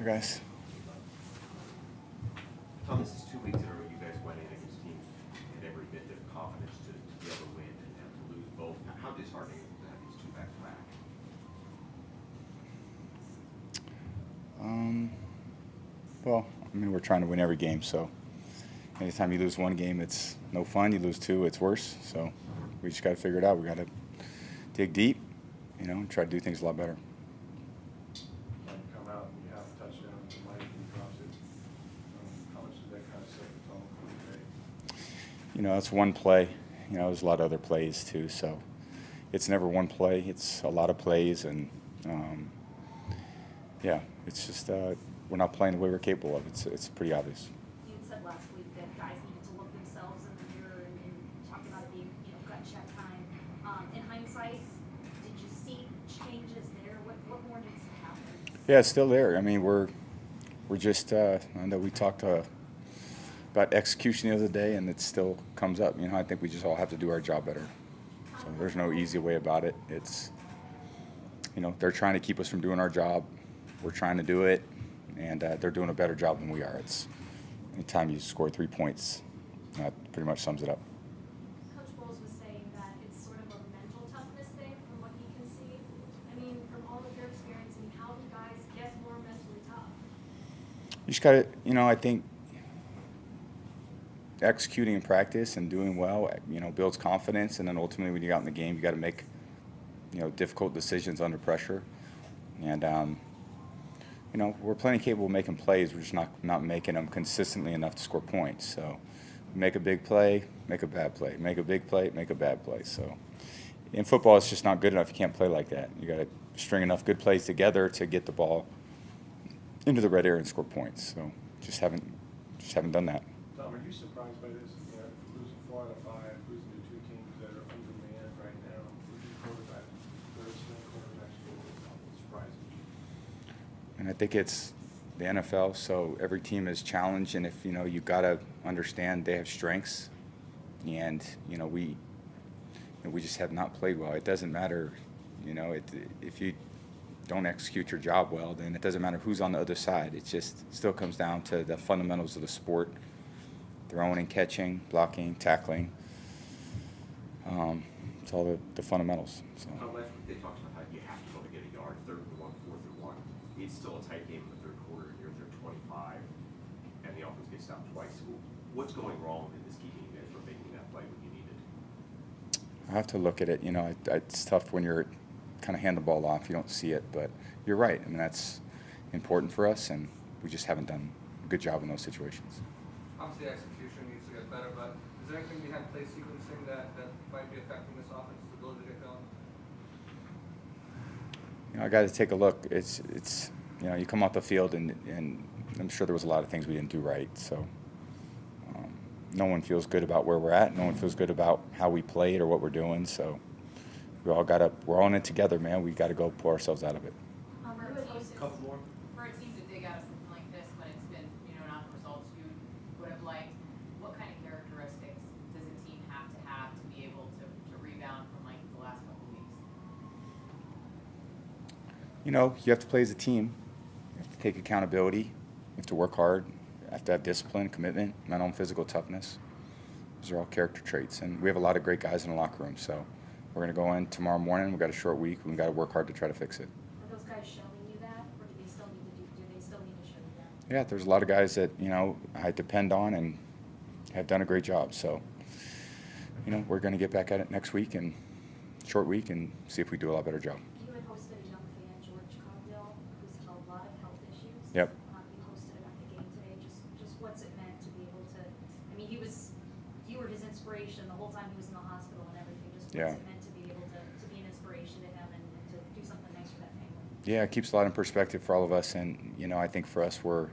guys. Tom, this is 2 weeks in a row you guys went in against teams and every bit of confidence to be able to win and to lose both. How disheartening is it to have these two back-to-back? Well, I mean, we're trying to win every game, so anytime you lose one game, it's no fun. You lose two, it's worse. So we just got to figure it out. We got to dig deep, and try to do things a lot better. Come out and you have a touchdown, and Mike drops it. How much does that kind of set the tone for the day? It's one play. There's a lot of other plays too. So it's never one play. It's a lot of plays, and yeah, it's just we're not playing the way we're capable of. It's pretty obvious. You had said last week that guys needed to look themselves in the mirror and talk about it being, gut check time. In hindsight, did you see changes there? What more needs to happen? Yeah, it's still there. I mean, we're just. I know we talked about execution the other day, and it still comes up. I think we just all have to do our job better. So there's no easy way about it. It's, they're trying to keep us from doing our job. We're trying to do it, and they're doing a better job than we are. It's anytime you score 3 points, that pretty much sums it up. Coach Bowles was saying that it's sort of a mental toughness thing from what he can see. I mean, from all of your experience, how do guys get more mentally tough? You just got to, I think executing in practice and doing well, builds confidence, and then ultimately when you get out in the game, you got to make, difficult decisions under pressure. And we're plenty capable of making plays. We're just not making them consistently enough to score points. So make a big play, make a bad play. Make a big play, make a bad play. So in football, it's just not good enough. You can't play like that. You got to string enough good plays together to get the ball into the red area and score points. So just haven't done that. Tom, are you surprised by this? Losing 4 out of 5, losing to 2 teams that are undermanned right now, losing quarterback, third string quarterback, surprising you? And I think it's the NFL, so every team is challenged, and if you got to understand they have strengths, and we just have not played well. It doesn't matter, if you don't execute your job well, then it doesn't matter who's on the other side. It just still comes down to the fundamentals of the sport: throwing and catching, blocking, tackling. It's all the fundamentals. So. Last week they talked about how you have to go to get a yard, 3rd and 1, 4th and 1. It's still a tight game in the 3rd quarter, and you're at their 25, and the offense gets stopped twice. What's going wrong in this keeping you guys from making that play when you need it? I have to look at it. It's tough when you're kind of hand the ball off. You don't see it, but you're right. I mean, that's important for us, and we just haven't done a good job in those situations. Obviously, execution needs to get better, but is there anything behind play sequencing that might be affecting this offense's ability to get going? I got to take a look. It's you come off the field, and I'm sure there was a lot of things we didn't do right. So no one feels good about where we're at. No one feels good about how we played or what we're doing. So we're all in it together, man. We got to go pull ourselves out of it. Couple more. For a team to dig out of something like this when it's been, not the results you would have liked, what kind of characteristics does a team have to be able to rebound from the last couple of weeks? You have to play as a team. You have to take accountability. You have to work hard. You have to have discipline, commitment, mental and physical toughness. Those are all character traits, and we have a lot of great guys in the locker room. So we're going to go in tomorrow morning. We've got a short week. We've got to work hard to try to fix it. Are those guys showing you that, or do they still need to show you that? Yeah, there's a lot of guys that I depend on and have done a great job. So we're going to get back at it next week and short week and see if we do a lot better job. You had hosted a young fan, George Cogdill, who's had a lot of health issues. Yep. You hosted him at the game today. Just what's it meant to be able to? I mean, you were his inspiration the whole time he was in the hospital and everything. Just what's it meant to be able to be an inspiration to him and to do something nice for that family? Yeah, it keeps a lot in perspective for all of us, and I think for us we're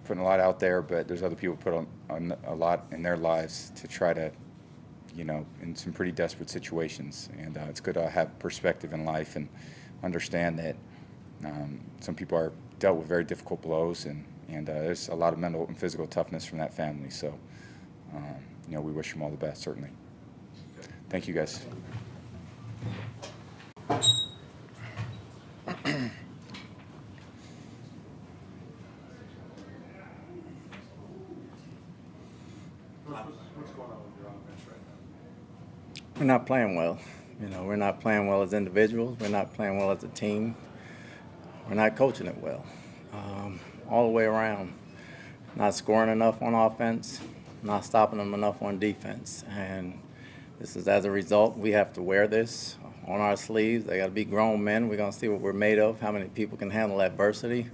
putting a lot out there, but there's other people put on a lot in their lives to try to, in some pretty desperate situations, and it's good to have perspective in life and understand that some people are dealt with very difficult blows, and there's a lot of mental and physical toughness from that family. So, we wish them all the best, certainly. Thank you, guys. What's going on with your offense right now? We're not playing well. You know, we're not playing well as individuals. We're not playing well as a team. We're not coaching it well. All the way around. Not scoring enough on offense, not stopping them enough on defense. And this is as a result, we have to wear this on our sleeves. They got to be grown men. We're going to see what we're made of, how many people can handle adversity.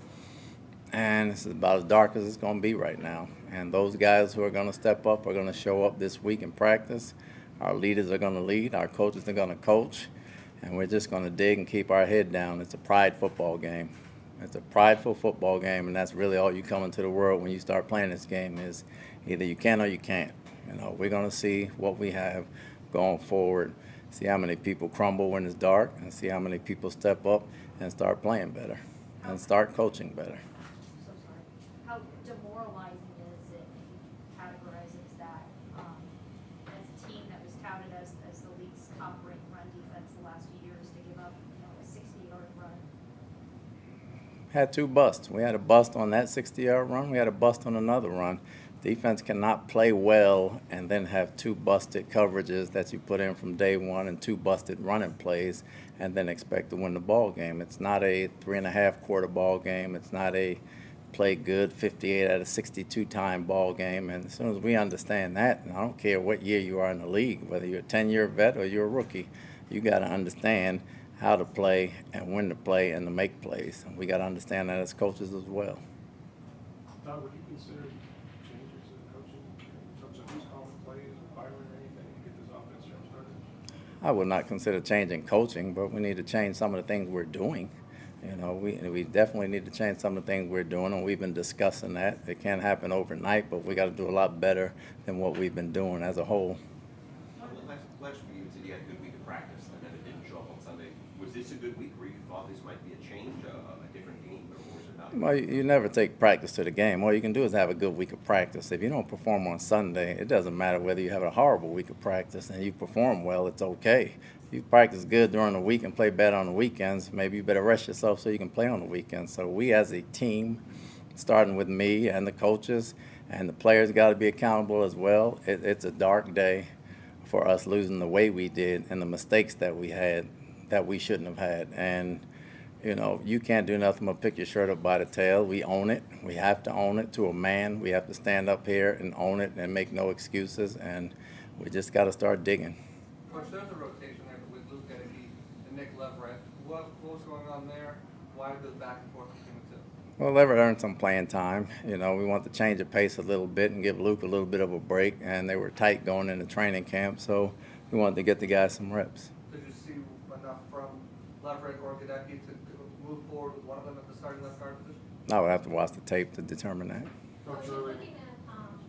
And this is about as dark as it's going to be right now. And those guys who are going to step up are going to show up this week in practice. Our leaders are going to lead. Our coaches are going to coach. And we're just going to dig and keep our head down. It's a pride football game. It's a prideful football game, and that's really all you come into the world when you start playing this game is either you can or you can't. You know, we're going to see what we have going forward, see how many people crumble when it's dark, and see how many people step up and start playing better and start coaching better. So sorry. How demoralizing is it, if you categorize it as that, as a team that was touted as the league's top-ranked run defense the last few years to give up, a 60-yard run? Had two busts. We had a bust on that 60-yard run. We had a bust on another run. Defense cannot play well and then have two busted coverages that you put in from day one and two busted running plays and then expect to win the ball game. It's not a 3.5-quarter ball game. It's not a play good 58 out of 62 time ball game. And as soon as we understand that, and I don't care what year you are in the league, whether you're a 10-year vet or you're a rookie, you got to understand how to play and when to play and to make plays. And we got to understand that as coaches as well. Todd, would you consider changes in coaching in terms of who's calling plays or Byron or anything to get this offense jump started? I would not consider changing coaching, but we need to change some of the things we're doing. You know, we definitely need to change some of the things we're doing, and we've been discussing that. It can't happen overnight, but we got to do a lot better than what we've been doing as a whole. Last week, you said you had a good week of practice, and then it didn't show up on Sunday. Was this a good week where you thought this might be a change, a different game, or was it not? Well, you never take practice to the game. All you can do is have a good week of practice. If you don't perform on Sunday, it doesn't matter whether you have a horrible week of practice and you perform well, it's okay. If you practice good during the week and play bad on the weekends, maybe you better rest yourself so you can play on the weekends. So we as a team, starting with me and the coaches, and the players got to be accountable as well. It's a dark day for us losing the way we did and the mistakes that we had that we shouldn't have had. And, you know, you can't do nothing but pick your shirt up by the tail. We own it. We have to own it to a man. We have to stand up here and own it and make no excuses. And we just got to start digging. Coach, there's a rotation there with Luke Kennedy and Nick Leverett. What was going on there? Why the back and forth between the two? Well, Leverett earned some playing time. You know, we want to change the pace a little bit and give Luke a little bit of a break. And they were tight going into training camp, so we wanted to get the guys some reps. Did you see enough from Leverett or Gadecki to move forward with one of them at the starting left guard position? I would have to watch the tape to determine that. Coach, Well, early, looking at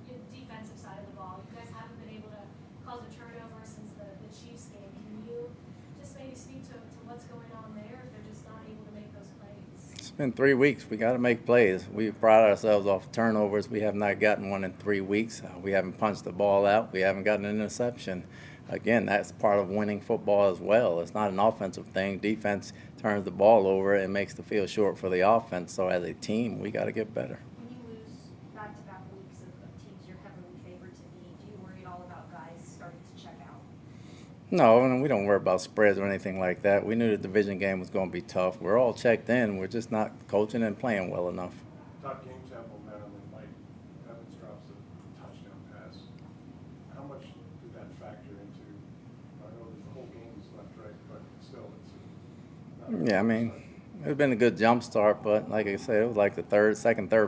your defensive side of the ball, you guys haven't been able to cause a turnover since the Chiefs game. Can you just maybe speak to what's going on there if they're just not able to make those plays? It's been 3 weeks. We got to make plays. We pride ourselves off turnovers. We have not gotten one in 3 weeks. We haven't punched the ball out. We haven't gotten an interception. Again, that's part of winning football as well. It's not an offensive thing. Defense turns the ball over and makes the field short for the offense. So as a team, we got to get better. When you lose back-to-back weeks of teams you're heavily favored to beat, do you worry at all about guys starting to check out? No, and we don't worry about spreads or anything like that. We knew the division game was going to be tough. We're all checked in. We're just not coaching and playing well enough. top games have momentum, and Mike Evans drops a touchdown pass. How much did that factor into, I know the whole game is left, right, but still, it's not a Yeah, I mean, it's been a good jump start, but like I said, it was like the third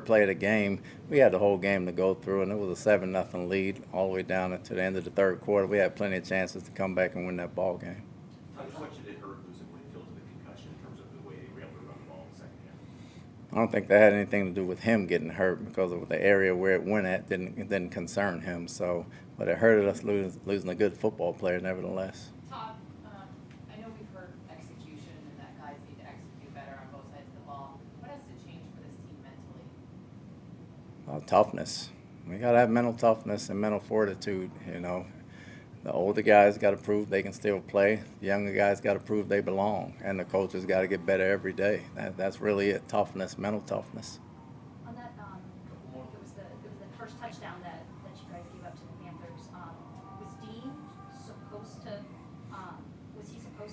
play of the game. We had the whole game to go through, and it was a 7-0 lead all the way down to the end of the third quarter. We had plenty of chances to come back and win that ball game. How much did it hurt losing Winfield to the concussion in terms of the way they were able to run the ball in the second half? I don't think that had anything to do with him getting hurt because of the area where it went at didn't concern him. So, but it hurted us losing a good football player nevertheless. Todd, I know we've heard execution and that guys need to execute better on both sides of the ball. What has to change for this team mentally? Toughness. We got to have mental toughness and mental fortitude, you know. The older guys got to prove they can still play. The younger guys got to prove they belong. And the coaches got to get better every day. That's really it, toughness, mental toughness. On that, it was the first touchdown that you guys gave up to the Panthers.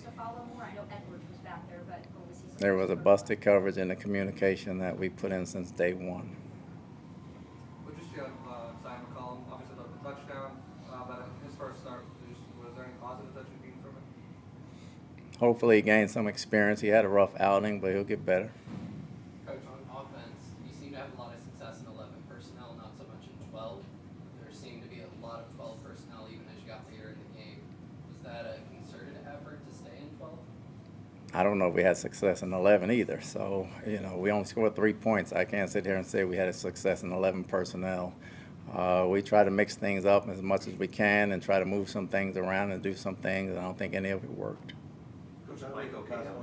supposed to follow more? I know Edwards was back there, but or was he supposed There was a to- busted coverage in the communication that we put in since day one. What did you see on Zion McCollum? Obviously, the touchdown, but his first start, was there any positive that you've seen from him? Hopefully he gained some experience. He had a rough outing, but he'll get better. Coach, on offense, you seem to have a lot of success in 11 personnel, not so much in 12. There seemed to be a lot of 12 personnel even as you got later in the game. Was that a concerted effort to stay in 12? I don't know if we had success in 11 either. So, you know, we only scored 3 points. I can't sit here and say we had a success in 11 personnel. We try to mix things up as much as we can and try to move some things around and do some things. I don't think any of it worked. Coach, I Mike, think okay, basketball